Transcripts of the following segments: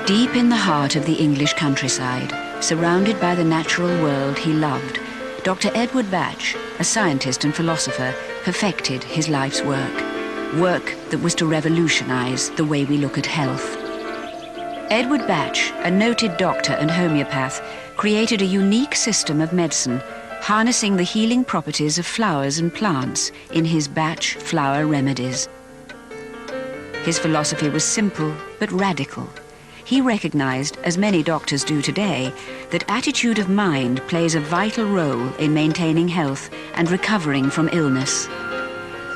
Deep in the heart of the English countryside, surrounded by the natural world he loved, Dr. Edward Bach, a scientist and philosopher, perfected his life's work. Work that was to revolutionize the way we look at health. Edward Bach, a noted doctor and homeopath, created a unique system of medicine, harnessing the healing properties of flowers and plants in his Bach flower remedies. His philosophy was simple but radical. He recognized, as many doctors do today, that attitude of mind plays a vital role in maintaining health and recovering from illness.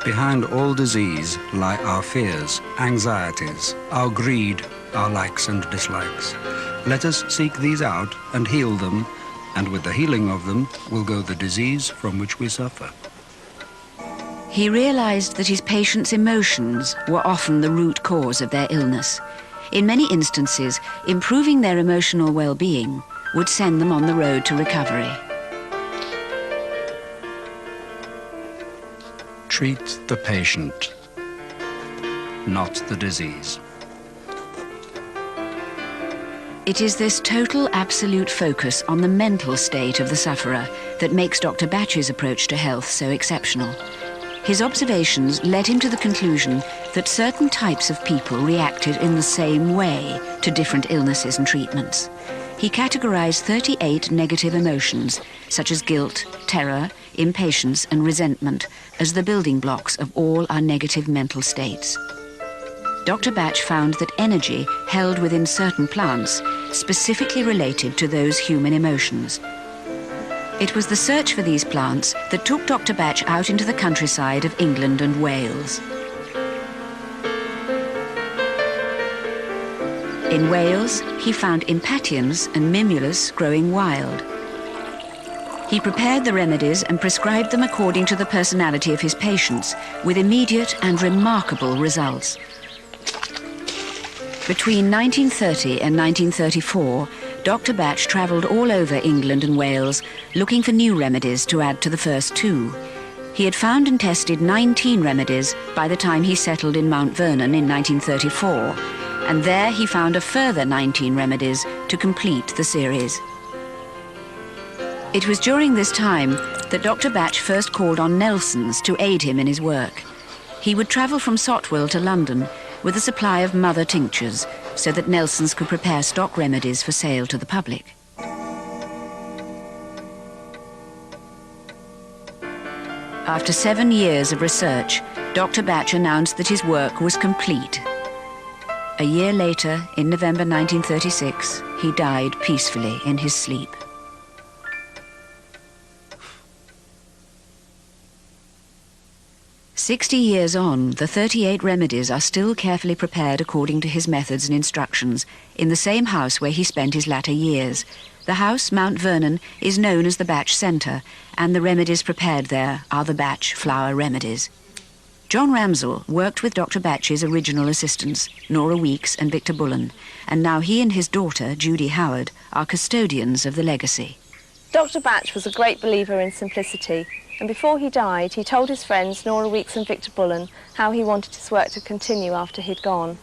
Behind all disease lie our fears, anxieties, our greed, our likes and dislikes. Let us seek these out and heal them, and with the healing of them will go the disease from which we suffer. He realized that his patients' emotions were often the root cause of their illness. In many instances, improving their emotional well-being would send them on the road to recovery. Treat the patient, not the disease. It is this total, absolute focus on the mental state of the sufferer that makes Dr. Bach's approach to health so exceptional. His observations led him to the conclusion that certain types of people reacted in the same way to different illnesses and treatments. He categorized 38 negative emotions, such as guilt, terror, impatience, and resentment, as the building blocks of all our negative mental states. Dr. Bach found that energy held within certain plants specifically related to those human emotions. It was the search for these plants that took Dr. Bach out into the countryside of England and Wales. In Wales, he found impatiens and mimulus growing wild. He prepared the remedies and prescribed them according to the personality of his patients, with immediate and remarkable results. Between 1930 and 1934, Dr. Bach travelled all over England and Wales looking for new remedies to add to the first two. He had found and tested 19 remedies by the time he settled in Mount Vernon in 1934, and there he found a further 19 remedies to complete the series. It was during this time that Dr. Bach first called on Nelson's to aid him in his work. He would travel from Sotwell to London with a supply of mother tinctures so that Nelson's could prepare stock remedies for sale to the public. After 7 years of research, Dr. Bach announced that his work was complete. A year later, in November 1936, he died peacefully in his sleep. "60 years on, the 38 remedies are still carefully prepared according to his methods and instructions in the same house where he spent his latter years. The house, Mount Vernon, is known as the Bach Centre, and the remedies prepared there are the Bach flower remedies." John Ramsell worked with Dr. Bach's original assistants, Nora Weeks and Victor Bullen, and now he and his daughter, Judy Howard, are custodians of the legacy. Dr. Bach was a great believer in simplicity, and before he died, he told his friends Nora Weeks and Victor Bullen how he wanted his work to continue after he'd gone.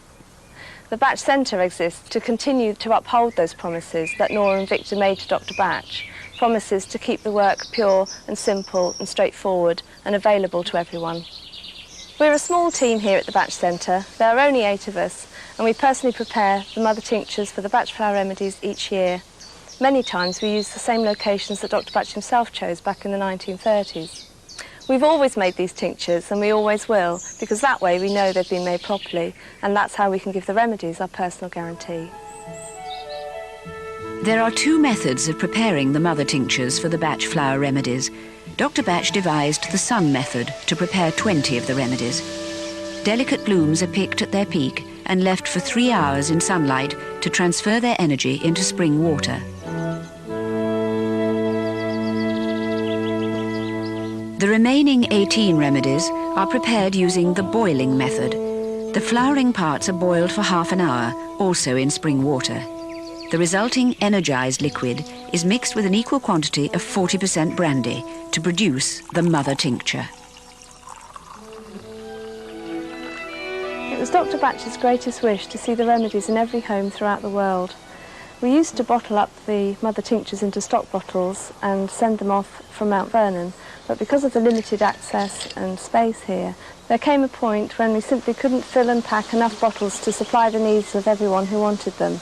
The Bach Centre exists to continue to uphold those promises that Nora and Victor made to Dr. Bach, promises to keep the work pure and simple and straightforward and available to everyone. We're a small team here at the Bach Centre. There are only 8 of us, and we personally prepare the mother tinctures for the Bach flower remedies each year. Many times we use the same locations that Dr. Bach himself chose back in the 1930s. We've always made these tinctures, and we always will, because that way we know they've been made properly, and that's how we can give the remedies our personal guarantee. There are 2 methods of preparing the mother tinctures for the Bach flower remedies. Dr. Bach devised the sun method to prepare 20 of the remedies. Delicate blooms are picked at their peak and left for 3 hours in sunlight to transfer their energy into spring water. The remaining 18 remedies are prepared using the boiling method. The flowering parts are boiled for half an hour, also in spring water. The resulting energized liquid is mixed with an equal quantity of 40% brandy to produce the mother tincture. It was Dr. Bach's greatest wish to see the remedies in every home throughout the world. We used to bottle up the mother tinctures into stock bottles and send them off from Mount Vernon, but because of the limited access and space here, there came a point when we simply couldn't fill and pack enough bottles to supply the needs of everyone who wanted them.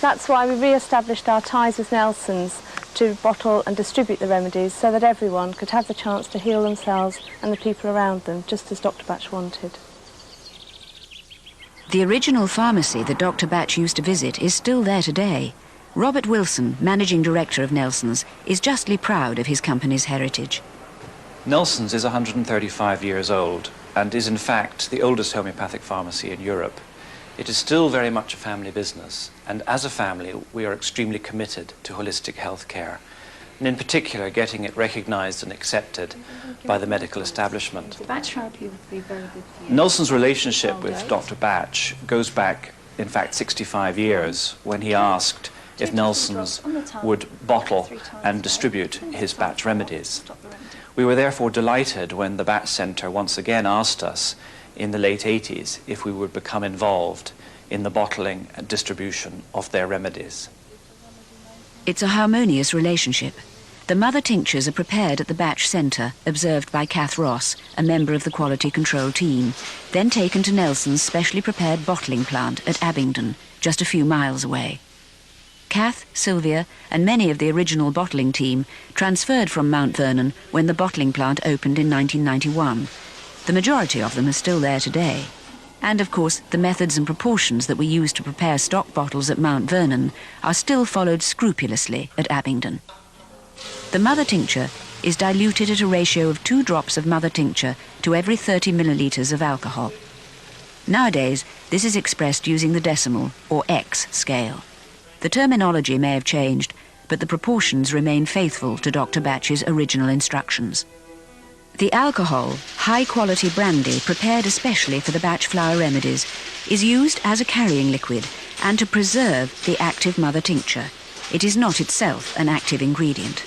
That's why we re-established our ties with Nelson's to bottle and distribute the remedies so that everyone could have the chance to heal themselves and the people around them, just as Dr. Bach wanted. The original pharmacy that Dr. Bach used to visit is still there today. Robert Wilson, managing director of Nelson's, is justly proud of his company's heritage. Nelson's is 135 years old and is in fact the oldest homeopathic pharmacy in Europe. It is still very much a family business, and as a family we are extremely committed to holistic health care, and in particular getting it recognized and accepted by the medical establishment. Bach therapy would be very good for you. Nelson's relationship with Dr. Bach goes back, in fact, 65 years, when he asked if Nelson's would bottle and distribute his Bach remedies. We were therefore delighted when the Bach Centre once again asked us in the late 80s if we would become involved in the bottling and distribution of their remedies. It's a harmonious relationship. The mother tinctures are prepared at the Bach Centre, observed by Kath Ross, a member of the quality control team, then taken to Nelson's specially prepared bottling plant at Abingdon, just a few miles away. Kath, Sylvia, and many of the original bottling team transferred from Mount Vernon when the bottling plant opened in 1991. The majority of them are still there today. And of course, the methods and proportions that we used to prepare stock bottles at Mount Vernon are still followed scrupulously at Abingdon. The mother tincture is diluted at a ratio of 2 drops of mother tincture to every 30 millilitres of alcohol. Nowadays, this is expressed using the decimal, or X, scale. The terminology may have changed, but the proportions remain faithful to Dr. Bach's original instructions. The alcohol, high-quality brandy prepared especially for the Bach flower remedies, is used as a carrying liquid and to preserve the active mother tincture. It is not itself an active ingredient.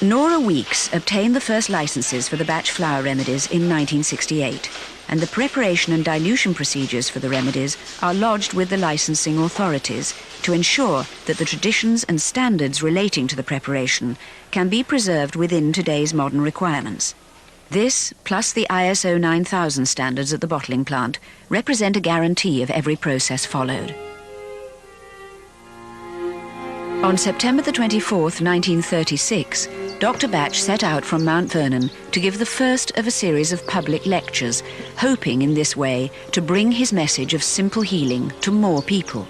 Nora Weeks obtained the first licenses for the Bach flower remedies in 1968, and the preparation and dilution procedures for the remedies are lodged with the licensing authorities to ensure that the traditions and standards relating to the preparation can be preserved within today's modern requirements. This, plus the ISO 9000 standards at the bottling plant, represent a guarantee of every process followed. On September the 24th, 1936, Dr. Bach set out from Mount Vernon to give the first of a series of public lectures, hoping in this way to bring his message of simple healing to more people.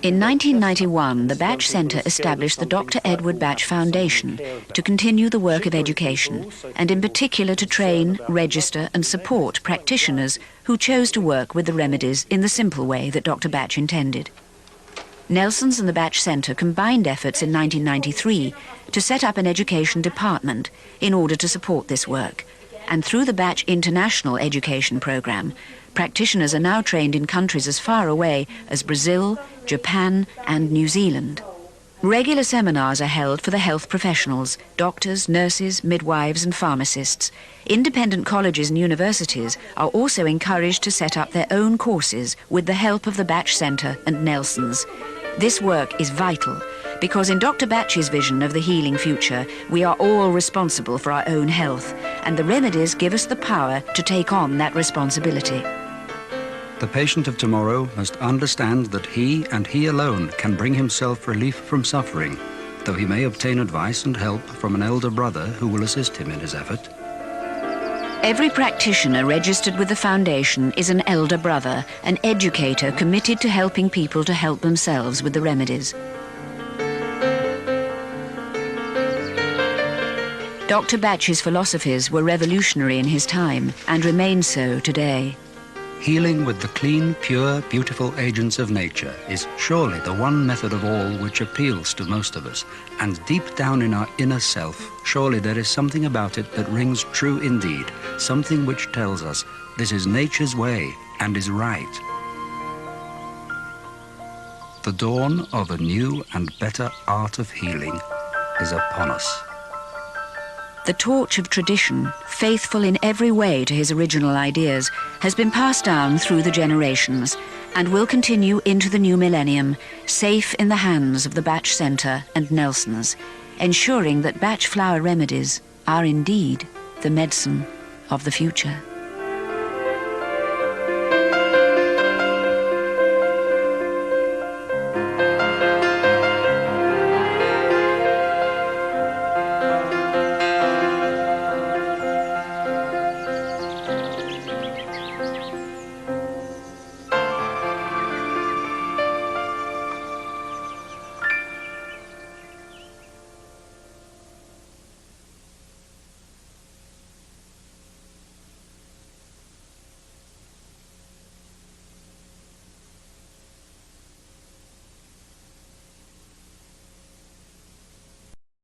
In 1991, the Bach Centre established the Dr. Edward Bach Foundation to continue the work of education, and in particular to train, register and support practitioners who chose to work with the remedies in the simple way that Dr. Bach intended. Nelson's and the Bach Centre combined efforts in 1993 to set up an education department in order to support this work, and through the Bach International Education Programme, practitioners are now trained in countries as far away as Brazil, Japan and New Zealand. Regular seminars are held for the health professionals, doctors, nurses, midwives and pharmacists. Independent colleges and universities are also encouraged to set up their own courses with the help of the Bach Centre and Nelson's. This work is vital because in Dr. Bach's vision of the healing future, we are all responsible for our own health, and the remedies give us the power to take on that responsibility. The patient of tomorrow must understand that he and he alone can bring himself relief from suffering, though he may obtain advice and help from an elder brother who will assist him in his effort. Every practitioner registered with the Foundation is an elder brother, an educator committed to helping people to help themselves with the remedies. Dr. Bach's philosophies were revolutionary in his time and remain so today. Healing with the clean, pure, beautiful agents of nature is surely the one method of all which appeals to most of us. And deep down in our inner self, surely there is something about it that rings true indeed, something which tells us this is nature's way and is right. The dawn of a new and better art of healing is upon us. The torch of tradition, faithful in every way to his original ideas, has been passed down through the generations and will continue into the new millennium, safe in the hands of the Bach Centre and Nelson's, ensuring that Bach flower remedies are indeed the medicine of the future.